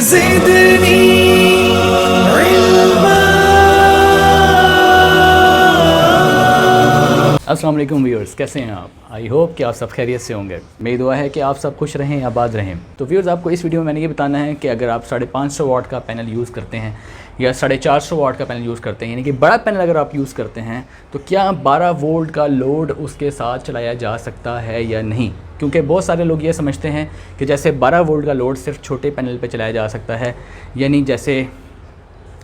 ज़िदनी अस्सलाम वालेकुम व्यूअर्स, कैसे हैं आप? आई होप कि आप सब खैरियत से होंगे। मेरी दुआ है कि आप सब खुश रहें, आबाद रहें। तो व्यूअर्स, आपको इस वीडियो में मैंने ये बताना है कि अगर आप 550 वाट का पैनल यूज़ करते हैं या 450 वाट का पैनल यूज़ करते हैं, यानी कि बड़ा पैनल अगर आप यूज़ करते हैं, तो क्या 12 वोल्ट का लोड उसके साथ चलाया जा सकता है या नहीं। क्योंकि बहुत सारे लोग ये समझते हैं कि जैसे 12 वोल्ट का लोड सिर्फ छोटे पैनल पर चलाया जा सकता है, यानी जैसे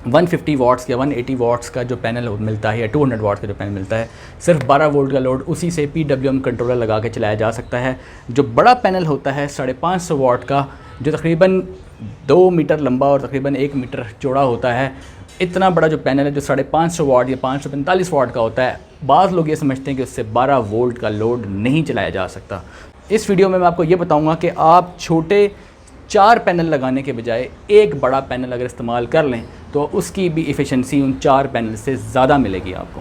150 वाट्स या 180 वाट्स का जो पैनल मिलता है या 200 वाट्स का जो पैनल मिलता है, सिर्फ 12 वोल्ट का लोड उसी से PWM कंट्रोलर लगा के चलाया जा सकता है। जो बड़ा पैनल होता है 550 वाट का, जो तकरीबन 2 मीटर लंबा और तकरीबन 1 मीटर चौड़ा होता है, इतना बड़ा जो पैनल है जो 550 वाट या 545 वाट का होता है, बाज़ लोग ये समझते हैं कि उससे 12 वोल्ट का लोड नहीं चलाया जा सकता। इस वीडियो में मैं आपको ये बताऊँगा कि आप छोटे 4 पैनल लगाने के बजाय एक बड़ा पैनल अगर इस्तेमाल कर लें तो उसकी भी एफिशिएंसी उन 4 पैनल से ज़्यादा मिलेगी आपको।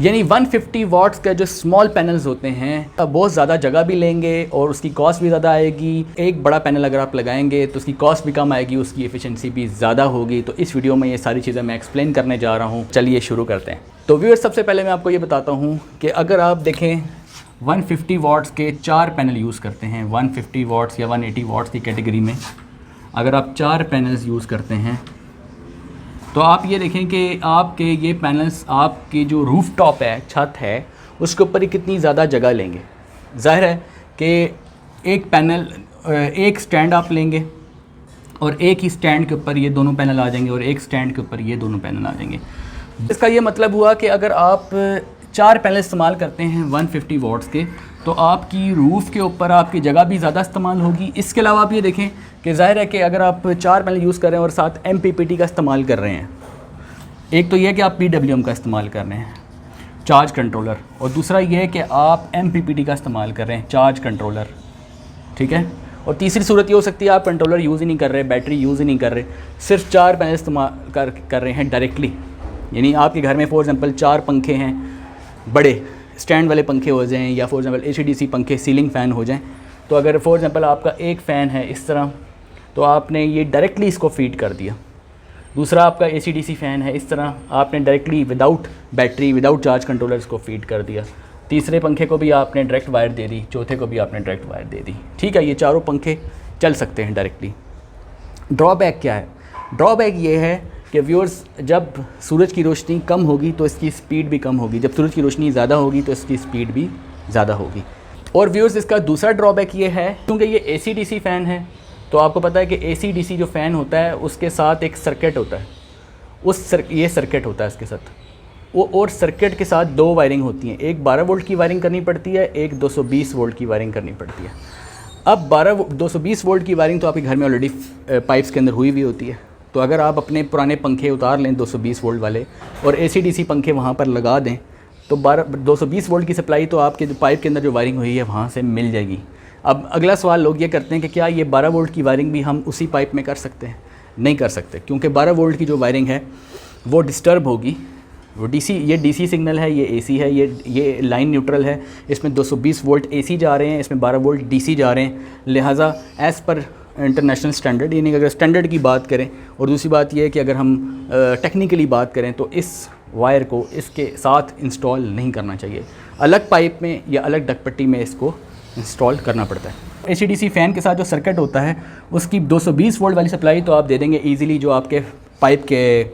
यानी 150 वाट्स का जो स्मॉल पैनल्स होते हैं बहुत ज़्यादा जगह भी लेंगे और उसकी कॉस्ट भी ज़्यादा आएगी। एक बड़ा पैनल अगर आप लगाएंगे तो उसकी कॉस्ट भी कम आएगी, उसकी एफिशिएंसी भी ज़्यादा होगी। तो इस वीडियो में ये सारी चीज़ें मैं एक्सप्लेन करने जा रहा हूँ। चलिए शुरू करते हैं। तो व्यूअर्स, सबसे पहले मैं आपको ये बताता हूँ कि अगर आप देखें 150 वाट्स के 4 पैनल यूज़ करते हैं, 150 वाट्स या 180 वाट्स की कैटेगरी में अगर आप 4 पैनल्स यूज़ करते हैं, तो आप ये देखें कि आपके ये पैनल्स आपकी जो रूफ टॉप है, छत है, उसके ऊपर ही कितनी ज़्यादा जगह लेंगे। ज़ाहिर है कि एक पैनल, एक स्टैंड आप लेंगे और एक ही स्टैंड के ऊपर ये दोनों पैनल आ जाएंगे और एक स्टैंड के ऊपर ये दोनों पैनल आ जाएंगे। इसका ये मतलब हुआ कि अगर आप 4 पैनल इस्तेमाल करते हैं 150 वाट्स के, तो आपकी रूफ़ के ऊपर आपकी जगह भी ज़्यादा इस्तेमाल होगी। इसके अलावा आप ये देखें कि ज़ाहिर है कि अगर आप 4 पैनल यूज़ कर रहे हैं और साथ MPPT का इस्तेमाल कर रहे हैं, एक तो ये है कि आप PWM का इस्तेमाल कर रहे हैं, चार्ज कंट्रोलर, और दूसरा ये है कि आप MPPT का इस्तेमाल कर रहे हैं, चार्ज कंट्रोलर, ठीक है। और तीसरी सूरत ये हो सकती है आप कंट्रोलर यूज़ ही नहीं कर रहे, बैटरी यूज़ ही नहीं कर रहे, सिर्फ 4 पैनल इस्तेमाल कर रहे हैं डायरेक्टली। यानी आपके घर में फॉर एग्ज़ाम्पल 4 पंखे हैं, बड़े स्टैंड वाले पंखे हो जाएं या फॉर एग्ज़ाम्पल AC/DC पंखे, सीलिंग फ़ैन हो जाएं। तो अगर फॉर एग्ज़ाम्पल आपका एक फ़ैन है इस तरह, तो आपने ये डायरेक्टली इसको फ़ीड कर दिया। दूसरा आपका AC/DC फ़ैन है इस तरह, आपने directly without battery, without charge controller इसको फ़ीड कर दिया। तीसरे पंखे को भी आपने डायरेक्ट वायर दे दी, चौथे को भी आपने डायरेक्ट वायर दे दी, ठीक है। ये चारों पंखे चल सकते हैं डायरेक्टली। ड्रॉबैक क्या है? ड्रॉबैक ये है कि व्यूअर्स, जब सूरज की रोशनी कम होगी तो इसकी स्पीड भी कम होगी, जब सूरज की रोशनी ज़्यादा होगी तो इसकी स्पीड भी ज़्यादा होगी। और व्यूअर्स, इसका दूसरा ड्रॉबैक ये है, क्योंकि ये AC/DC फ़ैन है, तो आपको पता है कि AC/DC जो फ़ैन होता है उसके साथ एक सर्किट होता है, ये सर्किट होता है इसके साथ वो, और सर्किट के साथ 2 वायरिंग होती हैं। एक 12 वोल्ट की वायरिंग करनी पड़ती है, एक 220 वोल्ट की वायरिंग करनी पड़ती है। अब 220 वोल्ट की वायरिंग तो आपके घर में ऑलरेडी पाइप्स के अंदर हुई हुई होती है। तो अगर आप अपने पुराने पंखे उतार लें 220 वोल्ट वाले और AC/DC पंखे वहाँ पर लगा दें, तो 220 वोल्ट की सप्लाई तो आपके जो पाइप के अंदर जो वायरिंग हुई है वहाँ से मिल जाएगी। अब अगला सवाल लोग ये करते हैं कि क्या ये 12 वोल्ट की वायरिंग भी हम उसी पाइप में कर सकते हैं? नहीं कर सकते, क्योंकि 12 वोल्ट की जो वायरिंग है वो डिस्टर्ब होगी। वो ये DC सिग्नल है, ये AC है, ये लाइन न्यूट्रल है, इसमें 220 वोल्ट AC जा रहे हैं, इसमें 12 वोल्ट DC जा रहे हैं। लिहाजा एज़ पर इंटरनेशनल स्टैंडर्ड, यानी अगर स्टैंडर्ड की बात करें, और दूसरी बात यह है कि अगर हम टेक्निकली बात करें तो इस वायर को इसके साथ इंस्टॉल नहीं करना चाहिए। अलग पाइप में या अलग डकपट्टी में इसको इंस्टॉल करना पड़ता है। AC/DC फ़ैन के साथ जो सर्किट होता है उसकी 220 वोल्ट वाली सप्लाई तो आप दे देंगे ईज़िली, जो आपके पाइप के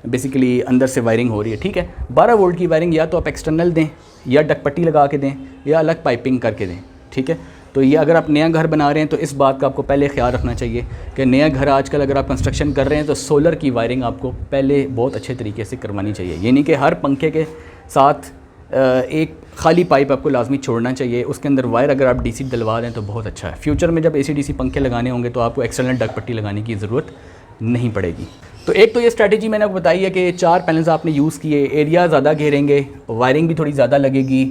बेसिकली अंदर से वायरिंग हो रही है, ठीक है। 12 वोल्ट की वायरिंग या तो आप एक्सटर्नल दें या डकपट्टी लगा के दें या अलग पाइपिंग करके दें, ठीक है। तो ये अगर आप नया घर बना रहे हैं तो इस बात का आपको पहले ख्याल रखना चाहिए कि नया घर आजकल अगर आप कंस्ट्रक्शन कर रहे हैं तो सोलर की वायरिंग आपको पहले बहुत अच्छे तरीके से करवानी चाहिए। यानी कि हर पंखे के साथ एक खाली पाइप आपको लाजमी छोड़ना चाहिए, उसके अंदर वायर अगर आप DC डलवा दें तो बहुत अच्छा है। फ्यूचर में जब AC/DC पंखे लगाने होंगे तो आपको एक्सटर्नल डकपट्टी लगाने की ज़रूरत नहीं पड़ेगी। तो एक तो ये स्ट्रैटेजी मैंने आपको बताई है कि 4 पैनल्स आपने यूज़ किए, एरिया ज़्यादा घेरेंगे, वायरिंग भी थोड़ी ज़्यादा लगेगी,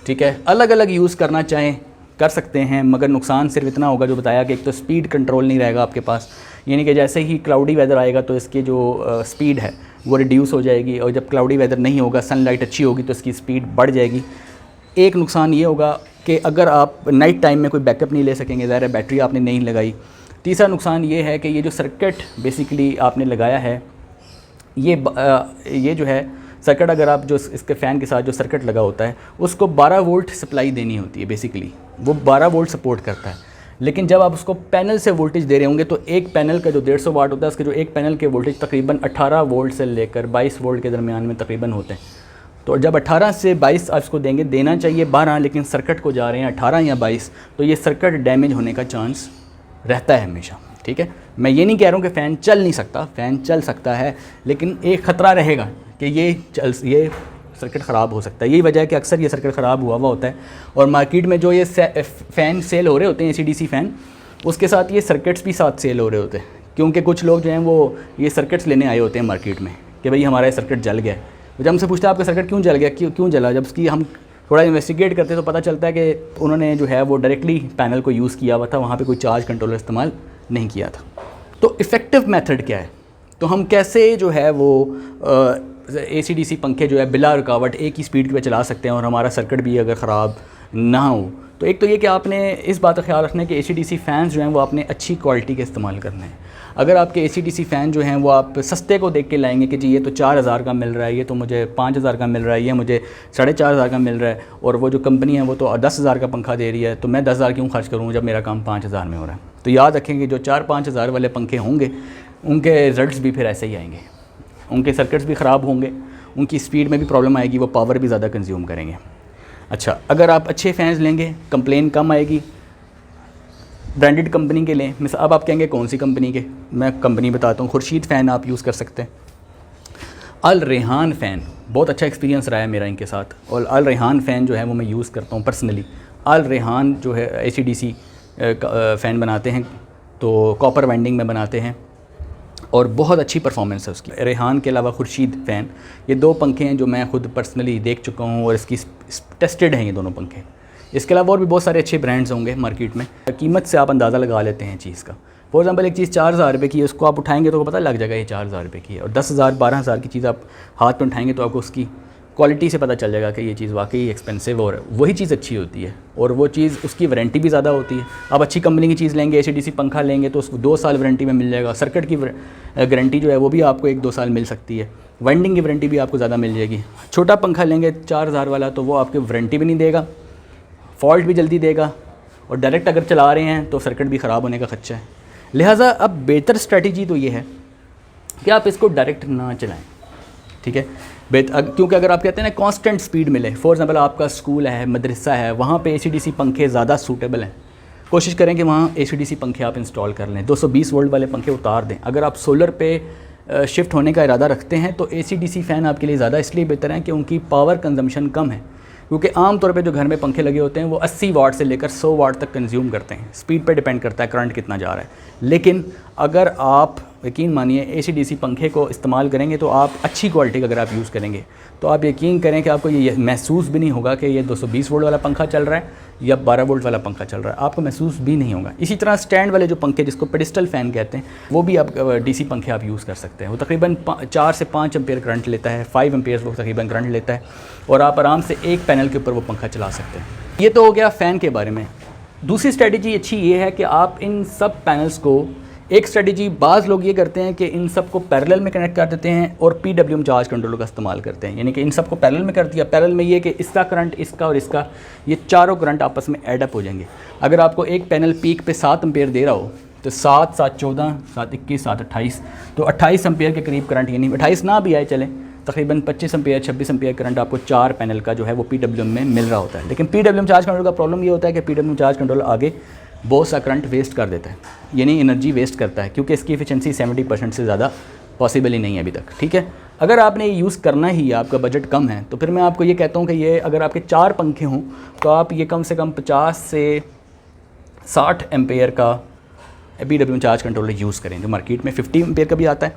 ठीक है। अलग अलग यूज़ करना चाहें कर सकते हैं, मगर नुकसान सिर्फ इतना होगा जो बताया कि एक तो स्पीड कंट्रोल नहीं रहेगा आपके पास, यानी कि जैसे ही क्लाउडी वेदर आएगा तो इसकी जो स्पीड है वो रिड्यूस हो जाएगी, और जब क्लाउडी वेदर नहीं होगा, सनलाइट अच्छी होगी तो इसकी स्पीड बढ़ जाएगी। एक नुकसान ये होगा कि अगर आप नाइट टाइम में कोई बैकअप नहीं ले सकेंगे, ज़ाहिर है बैटरी आपने नहीं लगाई, तीसरा नुकसान ये है कि ये जो सर्किट बेसिकली आपने लगाया है, ये जो है सर्किट, अगर आप जो इसके फ़ैन के साथ जो सर्किट लगा होता है उसको 12 वोल्ट सप्लाई देनी होती है, बेसिकली वो 12 वोल्ट सपोर्ट करता है। लेकिन जब आप उसको पैनल से वोल्टेज दे रहे होंगे तो एक पैनल का जो 150 वाट होता है, उसके जो एक पैनल के वोल्टेज तकरीबन 18 वोल्ट से लेकर 22 वोल्ट के दरमियान में तकरीबन होते हैं। तो जब 18 से 22 आप इसको देंगे, देना चाहिए 12, लेकिन सर्किट को जा रहे हैं 18 या 22, तो ये सर्किट डैमेज होने का चांस रहता है हमेशा। ठीक है, मैं ये नहीं कह रहा हूँ कि फ़ैन चल नहीं सकता, फ़ैन चल सकता है, लेकिन एक ख़तरा रहेगा कि ये सर्किट ख़राब हो सकता है। यही वजह है कि अक्सर ये सर्किट ख़राब हुआ होता है। और मार्केट में जो ये फ़ैन सेल हो रहे होते हैं, AC/DC फ़ैन, उसके साथ ये सर्किट्स भी साथ सेल हो रहे होते हैं, क्योंकि कुछ लोग जो हैं वो ये सर्किट्स लेने आए होते हैं मार्केट में कि भाई हमारा ये सर्किट जल गया है। जब हमसे पूछते हैं आपका सर्किट क्यों जल गया, क्यों जला, जब उसकी हम थोड़ा इन्वेस्टिगेट करते हैं तो पता चलता है कि उन्होंने जो है वो डायरेक्टली पैनल को यूज़ किया हुआ था, वहाँ पे कोई चार्ज कंट्रोलर इस्तेमाल नहीं किया था। तो इफ़ेक्टिव मेथड क्या है, तो हम कैसे जो है वो AC/DC पंखे जो है बिला रुकावट एक ही स्पीड पे चला सकते हैं और हमारा सर्किट भी अगर ख़राब ना हो। तो एक तो ये कि आपने इस बात का ख्याल रखना है कि AC/DC फ़ैन्स जो हैं वो आपने अच्छी क्वालिटी के इस्तेमाल करने हैं। अगर आपके AC/DC फ़ैन जो हैं वो आप सस्ते को देख के लाएंगे कि जी ये तो 4000 का मिल रहा है, ये तो मुझे 5000 का मिल रहा है, ये मुझे 4500 का मिल रहा है, और वो जो कंपनी है वो तो 10,000 का पंखा दे रही है, तो मैं 10,000 क्यों खर्च करूँ जब मेरा काम 5000 में हो रहा है। तो याद रखेंगे जो 4-5 हज़ार वाले पंखे होंगे उनके रिज़ल्ट्स भी फिर ऐसे ही आएंगे, उनके सर्किट्स भी ख़राब होंगे, उनकी स्पीड में भी प्रॉब्लम आएगी, वो पावर भी ज़्यादा कंज्यूम करेंगे। अच्छा, अगर आप अच्छे फ़ैन्स लेंगे कंप्लेन कम आएगी, ब्रांडेड कंपनी के लें। मिसाल अब आप कहेंगे कौन सी कंपनी के, मैं कंपनी बताता हूँ। खुर्शीद फ़ैन आप यूज़ कर सकते हैं। अल रेहान फ़ैन, बहुत अच्छा एक्सपीरियंस रहा है मेरा इनके साथ, और अल रेहान फ़ैन जो है वो मैं यूज़ करता हूँ पर्सनली। अल रेहान जो है AC/DC फ़ैन बनाते हैं, तो कॉपर वाइंडिंग में बनाते हैं और बहुत अच्छी परफॉर्मेंस है उसकी। रेहान के अलावा खुर्शीद फ़ैन, ये 2 पंखे हैं जो मैं खुद पर्सनली देख चुका हूँ और इसकी टेस्टेड हैं ये दोनों पंखे। इसके अलावा और भी बहुत सारे अच्छे ब्रांड्स होंगे मार्केट में, कीमत से आप अंदाज़ा लगा लेते हैं चीज़ का। फॉर एग्जांपल एक चीज़ 4000 रुपये की है, उसको आप उठाएंगे तो पता लग जाएगा ये 4000 रुपये की है, और 10,000 12,000 की चीज़ आप हाथ में उठाएंगे तो आपको उसकी क्वालिटी से पता चल जाएगा कि ये चीज़ वाकई एक्सपेंसिव और वही चीज़ अच्छी होती है, और वो चीज़ उसकी वारंटी भी ज़्यादा होती है। आप अच्छी कंपनी की चीज़ लेंगे, AC/DC पंखा लेंगे तो उसको 2 साल वारंटी में मिल जाएगा। सर्किट की गारंटी जो है वो भी आपको 1-2 साल मिल सकती है। वाइंडिंग की वारंटी भी आपको ज़्यादा मिल जाएगी। छोटा पंखा लेंगे 4000 वाला तो वो आपकी वारंटी भी नहीं देगा, फॉल्ट भी जल्दी देगा, और डायरेक्ट अगर चला रहे हैं तो सर्किट भी ख़राब होने का खदशा है। लिहाजा अब बेहतर स्ट्रेटजी तो ये है कि आप इसको डायरेक्ट ना चलाएं। ठीक है, क्योंकि अगर आप कहते हैं ना कांस्टेंट स्पीड मिले, फॉर एग्जांपल आपका स्कूल है, मदरसा है, वहाँ पे AC/DC पंखे ज़्यादा सूटेबल हैं, कोशिश करें कि वहाँ AC/DC पंखे आप इंस्टॉल कर लें। 220 वोल्ट वाले पंखे उतार दें। अगर आप सोलर पे शिफ्ट होने का इरादा रखते हैं तो AC/DC फ़ैन आपके लिए ज़्यादा इसलिए बेहतर हैं कि उनकी पावर कंजम्पशन कम है, क्योंकि आम तौर पे जो घर में पंखे लगे होते हैं वो 80 वाट से लेकर 100 वाट तक कंज्यूम करते हैं। स्पीड पे डिपेंड करता है करंट कितना जा रहा है। लेकिन अगर आप यकीन मानिए AC/DC पंखे को इस्तेमाल करेंगे तो आप अच्छी क्वालिटी का अगर आप यूज़ करेंगे तो आप यकीन करें कि आपको ये महसूस भी नहीं होगा कि ये 220 वोल्ट वाला पंखा चल रहा है या 12 वोल्ट वाला पंखा चल रहा है, आपको महसूस भी नहीं होगा। इसी तरह स्टैंड वाले जो पंखे जिसको पेडिस्टल फ़ैन कहते हैं वो भी आप DC पंखे आप यूज़ कर सकते हैं। वो तकरीबन 4 से 5 एम्पेयर करंट लेता है, 5 एम्पेयर वो तकरीबन करंट लेता है, और आप आराम से एक पैनल के ऊपर वो पंखा चला सकते हैं। ये तो हो गया फ़ैन के बारे में। दूसरी स्ट्रेटजी अच्छी ये है कि आप इन सब पैनल्स को, एक स्ट्रेटजी बाज़ लोग ये करते हैं कि इन सब को पैरेलल में कनेक्ट कर देते हैं और PWM चार्ज कंट्रोलर का इस्तेमाल करते हैं, यानी कि इन सब को पैरेलल में कर दिया। पैरेलल में ये कि इसका करंट, इसका और इसका, ये चारों करंट आपस में ऐड अप हो जाएंगे। अगर आपको एक पैनल पीक पे 7 एम्पेयर दे रहा हो तो 7, 7, 14, 7, 21, 7, 28, तो 28 एम्पेयर के करीब करंट, यानी 28 ना भी आए चले, तकरीबन 25 एम्पेयर 26 एम्पेयर करंट आपको 4 पैनल का जो है वो PWM में मिल रहा होता है। लेकिन PWM चार्ज कंट्रोलर का प्रॉब्लम ये होता है कि PWM चार्ज कंट्रोलर आगे बहुत सा करंट वेस्ट कर देता है, यानी एनर्जी वेस्ट करता है, क्योंकि इसकी एफिशिएंसी 70% से ज़्यादा पॉसिबल ही नहीं है अभी तक। ठीक है, अगर आपने ये यूज़ करना ही है, आपका बजट कम है, तो फिर मैं आपको ये कहता हूँ कि ये अगर आपके 4 पंखे हों तो आप ये कम से कम 50 से 60 एम्पेयर का PWM चार्ज कंट्रोलर यूज़ करें, जो मार्केट में 50 एम्पेयर का भी आता है,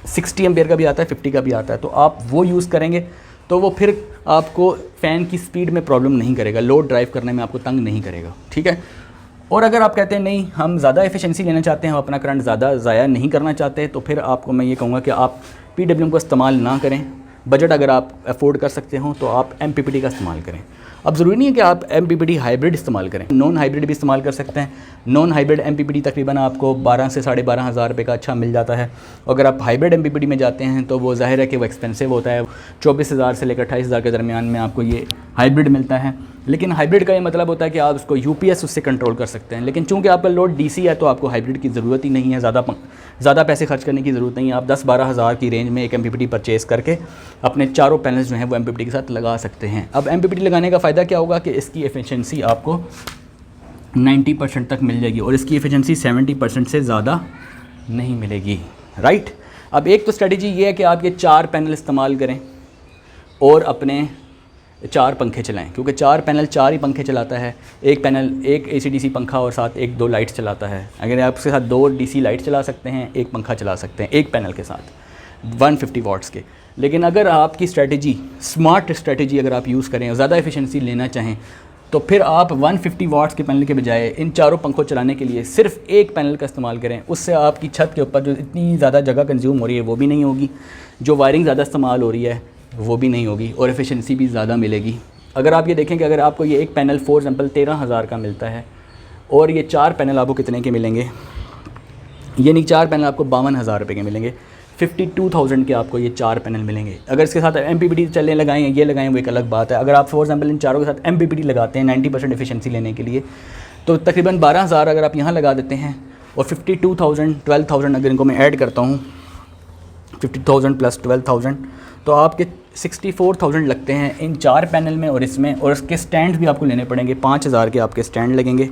60 एम्पेयर का भी आता है, 50 का भी आता है। तो आप वो यूज़ करेंगे तो वो फिर आपको फ़ैन की स्पीड में प्रॉब्लम नहीं करेगा, लोड ड्राइव करने में आपको तंग नहीं करेगा। ठीक है, और अगर आप कहते हैं नहीं हम ज़्यादा एफिशिएंसी लेना चाहते हैं, हम अपना करंट ज़्यादा ज़ाया नहीं करना चाहते, तो फिर आपको मैं ये कहूँगा कि आप PWM को इस्तेमाल ना करें। बजट अगर आप अफोर्ड कर सकते हो तो आप MPPT का इस्तेमाल करें। अब ज़रूरी नहीं है कि आप MPPT हाइब्रिड इस्तेमाल करें, नॉन हाइब्रिड भी इस्तेमाल कर सकते हैं। नॉन हाइब्रिड MPPT तकरीबन आपको 12 से 12,500 रुपये का अच्छा मिल जाता है। अगर आप हाइब्रिड MPPT में जाते हैं तो वो ज़ाहिर है कि वो एक्सपेंसिव होता है, 24,000 से लेकर 28,000 के दरमियान में आपको ये हाइब्रिड मिलता है। लेकिन हाइब्रिड का ये मतलब होता है कि आप उसको UPS उससे कंट्रोल कर सकते हैं। लेकिन चूंकि आपका लोड DC है तो आपको हाइब्रिड की ज़रूरत ही नहीं है, ज़्यादा पैसे खर्च करने की ज़रूरत नहीं है। आप 10-12 हज़ार की रेंज में एक MPPT परचेज़ करके अपने चारों पैनल्स जो हैं वो MPPT के साथ लगा सकते हैं। अब MPPT लगाने का फ़ायदा क्या होगा कि इसकी एफिशिएंसी आपको 90% तक मिल जाएगी और इसकी एफिशिएंसी 70% से ज़्यादा नहीं मिलेगी, राइट। अब एक तो स्ट्रेटजी ये है कि आप ये 4 पैनल इस्तेमाल करें और अपने 4 पंखे चलाएं, क्योंकि 4 पैनल 4 ही पंखे चलाता है। एक पैनल एक AC/DC पंखा और साथ 1-2 लाइट्स चलाता है। अगर आप उसके साथ 2 DC लाइट चला सकते हैं, एक पंखा चला सकते हैं एक पैनल के साथ 150 वाट्स के। लेकिन अगर आपकी स्ट्रेटजी स्मार्ट स्ट्रेटजी अगर आप यूज़ करें और ज़्यादा एफिशिएंसी लेना चाहें तो फिर आप 150 वाट्स के पैनल के बजाय इन चारों पंखों चलाने के लिए सिर्फ एक पैनल का इस्तेमाल करें। उससे आपकी छत के ऊपर जो इतनी ज़्यादा जगह कंज्यूम हो रही है वो भी नहीं होगी, जो वायरिंग ज़्यादा इस्तेमाल हो रही है वो भी नहीं होगी और एफिशिएंसी भी ज़्यादा मिलेगी। अगर आप ये देखें कि अगर आपको ये एक पैनल फॉर एग्जांपल 13,000 का मिलता है और ये 4 पैनल आपको कितने के मिलेंगे, यानी 4 पैनल आपको 52,000 रुपये के मिलेंगे। 52,000 के आपको ये 4 पैनल मिलेंगे। अगर इसके साथ MPPT चलें लगाएं ये लगाएं वो एक अलग बात है। अगर आप फॉर एग्जांपल इन चारों के साथ MPPT लगाते हैं 90% एफिशिएंसी लेने के लिए तो तकरीबन 12,000 अगर आप यहाँ लगा देते हैं और 52,000 12,000 अगर इनको मैं ऐड करता हूँ 50,000 प्लस 12,000 तो आपके 64,000 लगते हैं इन 4 पैनल में और इसमें। और इसके स्टैंड भी आपको लेने पड़ेंगे, 5,000 के आपके स्टैंड लगेंगे,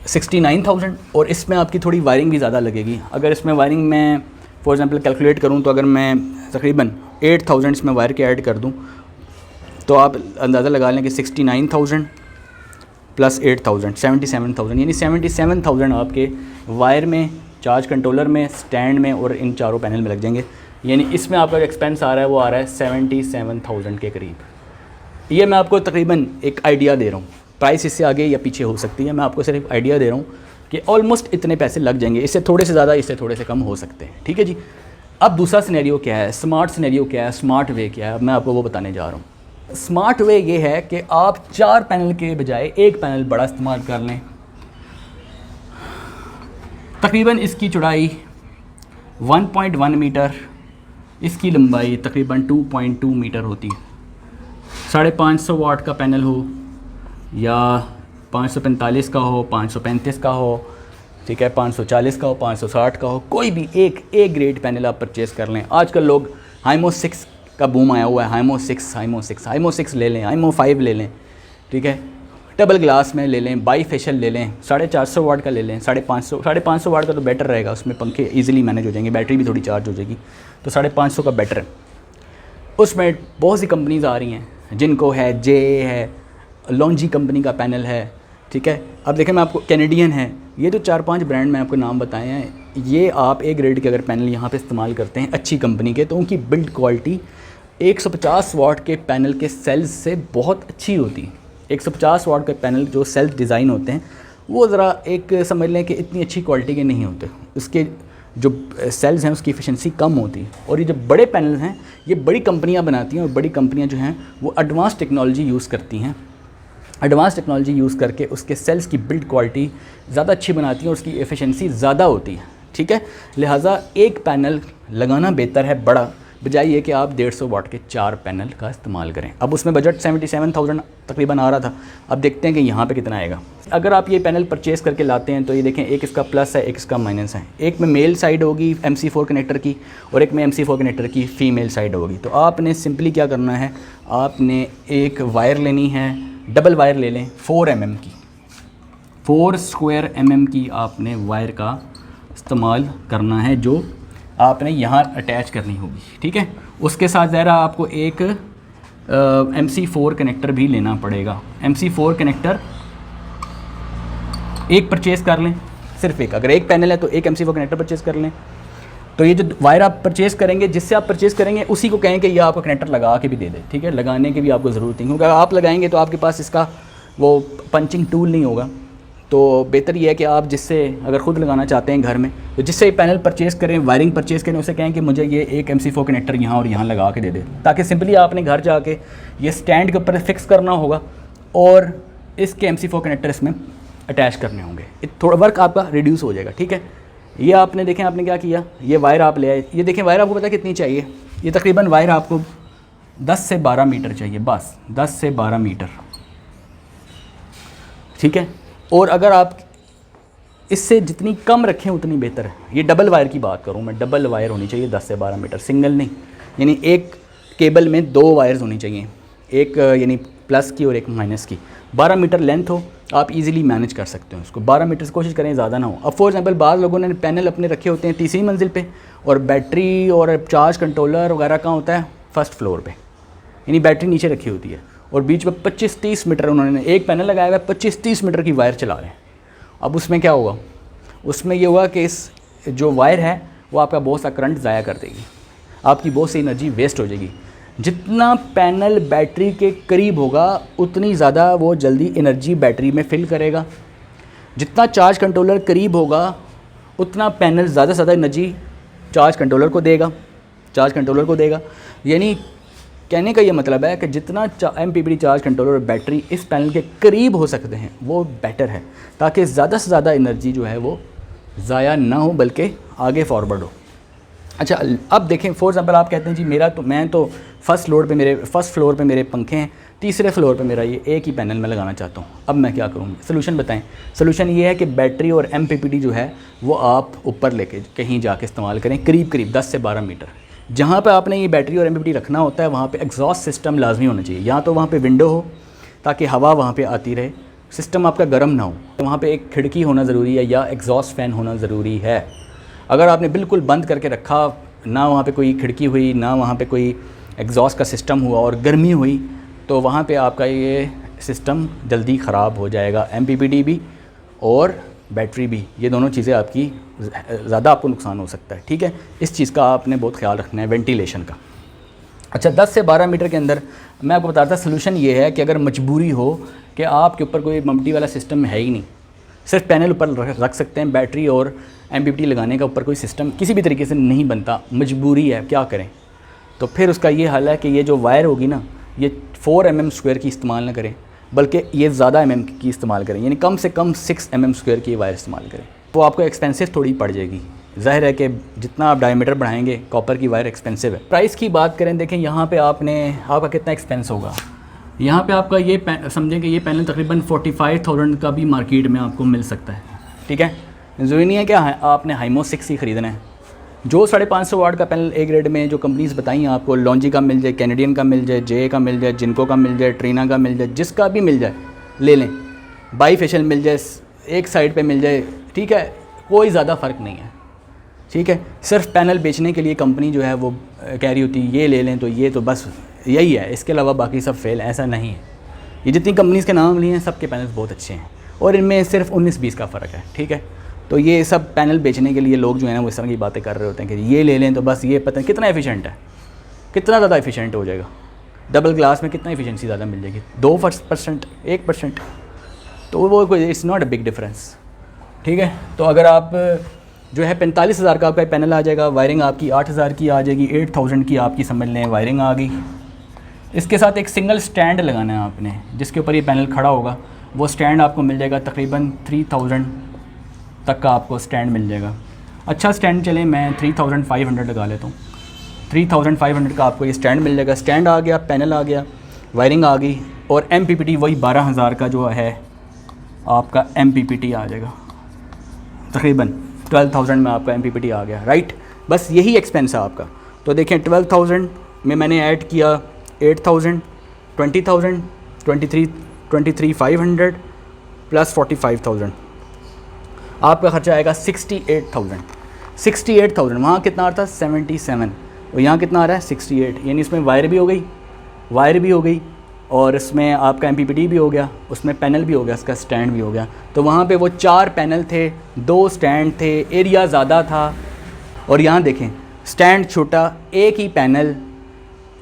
69,000। और इसमें आपकी थोड़ी वायरिंग भी ज़्यादा लगेगी। अगर इसमें वायरिंग में फॉर एग्जांपल कैलकुलेट करूं तो अगर मैं तकरीबन 8,000 इसमें वायर के ऐड कर दूं तो आप अंदाज़ा लगा लें कि 69,000 प्लस 8,000 77,000, यानी 77,000 आपके वायर में, चार्ज कंट्रोलर में, स्टैंड में और इन चारों पैनल में लग जाएंगे। यानी इसमें आपका जो एक्सपेंस आ रहा है वो आ रहा है 77,000 के करीब। ये मैं आपको तकरीबन एक आइडिया दे रहा हूँ, प्राइस इससे आगे या पीछे हो सकती है, मैं आपको सिर्फ आइडिया दे रहा हूँ कि ऑलमोस्ट इतने पैसे लग जाएंगे। इससे थोड़े से ज़्यादा, इससे थोड़े से कम हो सकते हैं, ठीक है जी। अब दूसरा सिनेरियो क्या है, स्मार्ट सिनेरियो क्या है, स्मार्ट वे क्या है, मैं आपको वो बताने जा रहा हूँ। स्मार्ट वे ये है कि आप 4 पैनल के बजाय एक पैनल बड़ा इस्तेमाल कर लें। तकरीबन इसकी चौड़ाई 1.1 मीटर, इसकी लंबाई तकरीबन 2.2 मीटर होती है। 550 वाट का पैनल हो या 545 का हो, 535 का हो, ठीक है, 540 का हो, 560 का हो, कोई भी एक ग्रेड पैनल आप परचेज़ कर लें। आजकल लोग हाइमो 6 का बूम आया हुआ है, हाइमो 6 ले लें, हाइमो 5 ले लें, ठीक है, डबल ग्लास में ले लें, बाई फेशियल ले लें, 450 वाट का ले लें, 550 वाट का तो बेटर रहेगा, उसमें पंखे ईजिली मैनेज हो जाएंगे, बैटरी भी थोड़ी चार्ज हो जाएगी, तो 550 का बेटर है। उसमें बहुत सी कंपनीज़ आ रही हैं जिनको है, जे है, लॉन्जी कंपनी का पैनल है, ठीक है। अब देखें मैं आपको कैनेडियन है, ये जो 4-5 ब्रांड मैं आपको नाम बताए हैं, ये आप ए ग्रेड के अगर पैनल यहाँ पे इस्तेमाल करते हैं अच्छी कंपनी के तो उनकी बिल्ड क्वालिटी 150 वाट के पैनल के सेल्स से बहुत अच्छी होती है। 150 वाट के पैनल जो सेल्फ डिज़ाइन होते हैं वो ज़रा एक समझ लें कि इतनी अच्छी क्वालिटी के नहीं होते, उसके जो सेल्स हैं उसकी एफिशिएंसी कम होती है। और ये जो बड़े पैनल हैं ये बड़ी कंपनियाँ बनाती हैं और बड़ी कंपनियाँ जो हैं वो एडवांस टेक्नोलॉजी यूज़ करती हैं, एडवांस टेक्नोलॉजी यूज़ करके उसके सेल्स की बिल्ड क्वालिटी ज़्यादा अच्छी बनाती है और उसकी एफिशिएंसी ज़्यादा होती है, ठीक है। लिहाजा एक पैनल लगाना बेहतर है बड़ा, बजाय ये कि आप 150 वाट के 4 पैनल का इस्तेमाल करें। अब उसमें बजट 77,000 तकरीबन आ रहा था, अब देखते हैं कि यहाँ पे कितना आएगा। अगर आप ये पैनल परचेज़ करके लाते हैं तो ये देखें, एक इसका प्लस है, एक इसका माइनस है। एक में मेल साइड होगी MC4 कनेक्टर की और एक में MC4 कनेक्टर की फ़ीमेल साइड होगी। तो आपने सिंपली क्या करना है, आपने एक वायर लेनी है, डबल वायर ले लें 4 mm की, 4 स्क्वायर mm की आपने वायर का इस्तेमाल करना है जो आपने यहाँ अटैच करनी होगी, ठीक है। उसके साथ ज़रा आपको एक MC4 कनेक्टर भी लेना पड़ेगा। MC4 कनेक्टर एक परचेज़ कर लें, सिर्फ एक, अगर एक पैनल है तो एक MC4 कनेक्टर परचेज़ कर लें। तो ये जो वायर आप परचेज़ करेंगे, जिससे आप परचेज़ करेंगे उसी को कहें कि ये आपको कनेक्टर लगा के भी दे दे, ठीक है। लगाने की भी आपको ज़रूरत नहीं, क्योंकि आप लगाएंगे तो आपके पास इसका वो पंचिंग टूल नहीं होगा, तो बेहतर ये है कि आप जिससे अगर ख़ुद लगाना चाहते हैं घर में, तो जिससे पैनल परचेज़ करें, वायरिंग परचेज़ करें, उसे कहें कि मुझे ये एक MC4 कनेक्टर यहाँ और यहाँ लगा के दे दे, ताकि सिंपली आपने घर जाके ये स्टैंड के ऊपर फिक्स करना होगा और इसके MC4 कनेक्टर इसमें अटैच करने होंगे। थोड़ा वर्क आपका रिड्यूस हो जाएगा। ठीक है, ये आपने देखें आपने क्या किया, ये वायर आप ले आए। ये देखें वायर आपको पता कितनी चाहिए, ये तकरीबन वायर आपको 10 से 12 मीटर चाहिए, बस 10 से 12 मीटर। ठीक है, और अगर आप इससे जितनी कम रखें उतनी बेहतर है। ये डबल वायर की बात करूँ मैं, डबल वायर होनी चाहिए 10 से 12 मीटर, सिंगल नहीं। यानी एक केबल में 2 वायर्स होनी चाहिए, एक यानी प्लस की और एक माइनस की। 12 मीटर लेंथ हो, आप इजीली मैनेज कर सकते हो उसको। 12 मीटर से कोशिश करें ज़्यादा ना हो। अब फॉर एग्जांपल बाद लोगों ने पैनल अपने रखे होते हैं तीसरी मंजिल पे, और बैटरी और चार्ज कंट्रोलर वगैरह कहाँ होता है, फर्स्ट फ्लोर पे, यानी बैटरी नीचे रखी होती है, और बीच में 25-30 मीटर उन्होंने एक पैनल लगाया हुआ है, 25-30 मीटर की वायर चला रहे हैं। अब उसमें क्या होगा, उसमें ये होगा कि इस जो वायर है वो आपका बहुत सा करंट ज़ाया कर देगी, आपकी बहुत सी एनर्जी वेस्ट हो जाएगी। जितना पैनल बैटरी के करीब होगा उतनी ज़्यादा वो जल्दी एनर्जी बैटरी में फिल करेगा। जितना चार्ज कंट्रोलर करीब होगा उतना पैनल ज़्यादा से ज़्यादा एनर्जी चार्ज कंट्रोलर को देगा। यानी कहने का ये मतलब है कि जितना MPPT चार्ज कंट्रोलर और बैटरी इस पैनल के करीब हो सकते हैं वो बेटर है, ताकि ज़्यादा से ज़्यादा एनर्जी जो है वो ज़ाया ना हो बल्कि आगे फॉरवर्ड हो। अच्छा, अब देखें फॉर एग्जांपल आप कहते हैं जी मैं तो फर्स्ट फ्लोर पे मेरे पंखे हैं, तीसरे फ्लोर पे मेरा ये एक ही पैनल में लगाना चाहता हूँ, अब मैं क्या करूँ? सोल्यूशन बताएं। सोल्यूशन ये है कि बैटरी और MPPT जो है वो आप ऊपर लेके कहीं जाके इस्तेमाल करें, करीब 10 से 12 मीटर। जहाँ पे आपने ये बैटरी और MPPT रखना होता है वहाँ पे एग्जॉस्ट सिस्टम लाजमी होना चाहिए, या तो वहाँ पे विंडो हो ताकि हवा वहाँ पे आती रहे, सिस्टम आपका गर्म ना हो, तो वहाँ पे एक खिड़की होना ज़रूरी है या एग्जॉस्ट फ़ैन होना ज़रूरी है। अगर आपने बिल्कुल बंद करके रखा, ना वहाँ पे कोई खिड़की हुई, ना वहाँ पे कोई एग्जॉस्ट का सिस्टम हुआ और गर्मी हुई, तो वहाँ पे आपका ये सिस्टम जल्दी ख़राब हो जाएगा। MPPT भी और बैटरी भी, ये दोनों चीज़ें आपकी ज़्यादा आपको नुकसान हो सकता है। ठीक है, इस चीज़ का आपने बहुत ख्याल रखना है, वेंटिलेशन का। अच्छा, 10 से 12 मीटर के अंदर मैं आपको बताता, सोल्यूशन ये है कि अगर मजबूरी हो कि आपके ऊपर कोई मम्टी वाला सिस्टम है ही नहीं, सिर्फ पैनल ऊपर रख सकते हैं, बैटरी और MPPT लगाने का ऊपर कोई सिस्टम किसी भी तरीके से नहीं बनता, मजबूरी है, क्या करें? तो फिर उसका ये हल है कि ये जो वायर होगी ना, ये 4 mm स्क्वायर की इस्तेमाल ना करें, बल्कि ये ज़्यादा mm की इस्तेमाल करें, यानी कम से कम 6 mm स्क्वायर की वायर इस्तेमाल करें। वो आपको एक्सपेंसिव थोड़ी पड़ जाएगी, ज़ाहिर है कि जितना आप डायमीटर बढ़ाएंगे, कॉपर की वायर एक्सपेंसिव है। प्राइस की बात करें, देखें यहाँ पे आपका कितना एक्सपेंस होगा। यहाँ पे आपका ये समझें कि ये पैनल तकरीबन 45,000 का भी मार्केट में आपको मिल सकता है। ठीक है, ज़रूरी नहीं है कि आपने हाइमो 6 ही ख़रीदना है। जो 550 वाट का पैनल A ग्रेड में जो कंपनीज़ बताई आपको, लॉन्जी का मिल जाए, कैनेडियन का मिल जाए, जे का मिल जाए, जिनको का मिल जाए, ट्रीना का मिल जाए, जिसका भी मिल जाए ले लें। बाईफेशियल मिल जाए, एक साइड पे मिल जाए, ठीक है, कोई ज़्यादा फ़र्क नहीं है। ठीक है, सिर्फ पैनल बेचने के लिए कंपनी जो है वो कह रही होती है ये ले लें, तो ये तो बस यही है, इसके अलावा बाकी सब फेल, ऐसा नहीं है। ये जितनी कंपनीज़ के नाम लिए हैं सबके पैनल्स बहुत अच्छे हैं और इनमें सिर्फ 19-20 का फ़र्क है। ठीक है, तो ये सब पैनल बेचने के लिए लोग जो है ना वो इस तरह की बातें कर रहे होते हैं कि ये ले लें तो बस ये पता नहीं कितना एफिशिएंट है, कितना ज़्यादा एफिशिएंट हो जाएगा। डबल ग्लास में कितना एफिशिएंसी ज़्यादा मिल जाएगी, 2%, 1%, तो वो कोई it's not a big difference. ठीक है, तो अगर आप जो है 45,000 का आपका पैनल आ जाएगा, वायरिंग आपकी 8,000 की आ जाएगी, 8,000 की आपकी समझ लें वायरिंग आ गई। इसके साथ एक सिंगल स्टैंड लगाना है आपने जिसके ऊपर ये पैनल खड़ा होगा, वो स्टैंड आपको मिल जाएगा तकरीबन 3,000 तक का आपको स्टैंड मिल जाएगा। अच्छा स्टैंड चले मैं 3,500 लगा लेता हूँ, 3,500 का आपको ये स्टैंड मिल जाएगा। स्टैंड आ गया, पैनल आ गया, वायरिंग आ गई और MPPT वही 12,000 का जो है आपका MPPT आ जाएगा, तकरीबन 12,000 में आपका MPPT आ गया। राइट, बस यही एक्सपेंस है आपका। तो देखें 12,000 में मैंने ऐड किया 8,000, 20,000, 23,500 प्लस 45,000, आपका खर्चा आएगा 68,000। 68,000 वहाँ कितना आ रहा था 77 और यहाँ कितना आ रहा है 68, यानी इसमें वायर भी हो गई और इसमें आपका MPPT भी हो गया, उसमें पैनल भी हो गया, इसका स्टैंड भी हो गया। तो वहाँ पे वो 4 पैनल थे, 2 स्टैंड थे, एरिया ज़्यादा था। और यहाँ देखें स्टैंड छोटा, एक ही पैनल,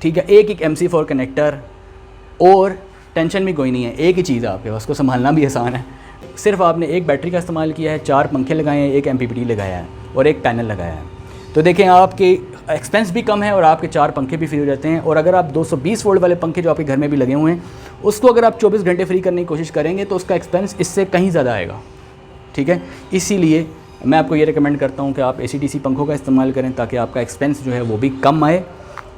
ठीक है, एक MC4 कनेक्टर और टेंशन भी कोई नहीं है, एक ही चीज़ है आपके पास, उसको संभालना भी आसान है। सिर्फ आपने एक बैटरी का इस्तेमाल किया है, 4 पंखे लगाए हैं, एक MPPT लगाया है और एक पैनल लगाया है। तो देखें आपके एक्सपेंस भी कम है और आपके 4 पंखे भी फ्री हो जाते हैं। और अगर आप 220 वोल्ट वाले पंखे जो आपके घर में भी लगे हुए हैं उसको अगर आप 24 घंटे फ्री करने की कोशिश करेंगे तो उसका एक्सपेंस इससे कहीं ज़्यादा आएगा, ठीक है। इसीलिए मैं आपको ये रिकमेंड करता हूँ कि आप AC/DC पंखों का इस्तेमाल करें ताकि आपका एक्सपेंस जो है वो भी कम आए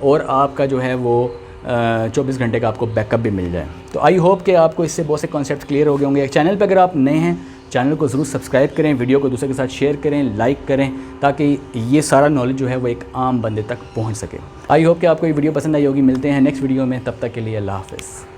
और आपका जो है वो 24 घंटे का आपको बैकअप भी मिल जाए। तो आई होप कि आपको इससे बहुत से कॉन्सेप्ट क्लियर हो गए होंगे। चैनल पर अगर आप नए हैं, चैनल को ज़रूर सब्सक्राइब करें, वीडियो को दूसरे के साथ शेयर करें, लाइक करें, ताकि ये सारा नॉलेज जो है वो एक आम बंदे तक पहुँच सके। आई होप कि आपको ये वीडियो पसंद आई होगी। मिलते हैं नेक्स्ट वीडियो में, तब तक के लिए अल्लाह हाफ़िज़।